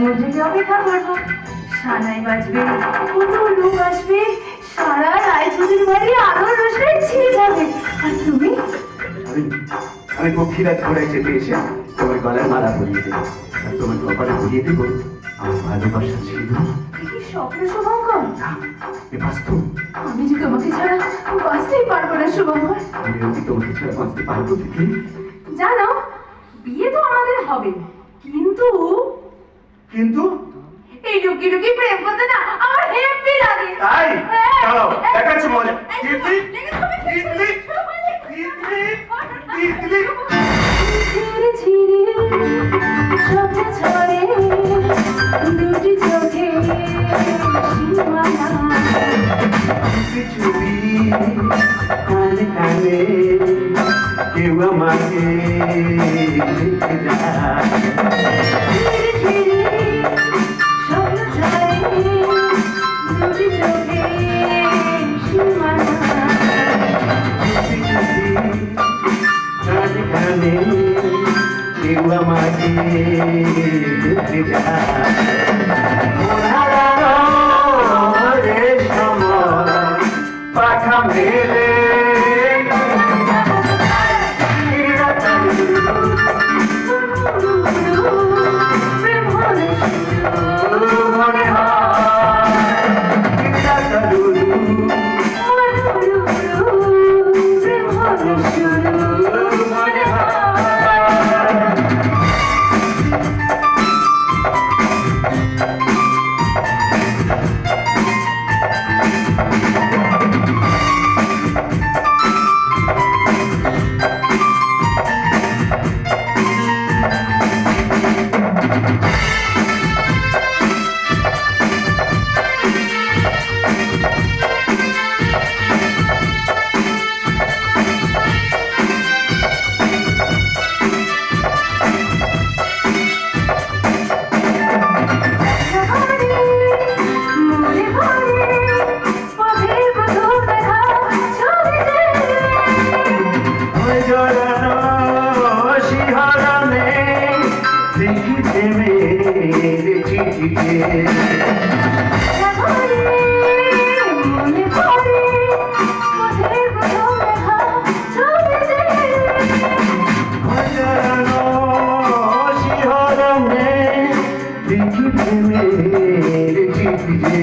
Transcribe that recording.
মধ্যে অপেক্ষা করবো, সানাই বাজবে, কত লোক আসবে, সারা রায়চৌধুরীর বাড়ি আলোর রোশনাই ছেয়ে যাবে। আর তুমি? আমি পক্ষীরাজ ঘোড়ায় চেপে এসে তোমার গলার মালা পরিয়ে দেবো, আর তোমার কপালে পরিয়ে দেবো আমার ভালোবাসা ছিল। কি স্বপ্ন শুভঙ্কর? বাস্তব। আমি যে তোমাকে ছাড়া বাঁচতেই পারবো না শুভঙ্কর। আমিও কি তোমাকে ছাড়া বাঁচতে পারবো দিদি? জানো, বিয়ে তো আমাদের হবে, কিন্তু কিন্তু এই লুকিয়ে লুকিয়ে প্রেম করতে না আমার হেব্বি লাগে। তাই হ্যাঁ। চলো দেখাচ্ছি মজা। এই, তিতলি তিতলি, তিতলি তিতলি ঝিরে ঝিরে স্বপ্ন ছড়ে দুটি চোখে সীমানা। ছবি কানে কানে কেউ আমাকে দেখে যায়। ঝিরে ঝিরে স্বপ্ন ছড়ে দুটি চোখে সীমানা। কানে কানে কেউ আমাকে দেখে যায়। রে সময় পাখা মেলে প্রেম হলে মনে প্রেম হলে শুরু মনে হয়। মনে পড়ে পথের প্রথম দেখা ছবি যে ওই জড়ানো শিহরণে দেখি প্রেমের চিঠিতে। মনে পড়ে পথের প্রথম দেখা ছবি যে ওই জড়ানো শিহরণে দেখি প্রেমের চিঠিতে।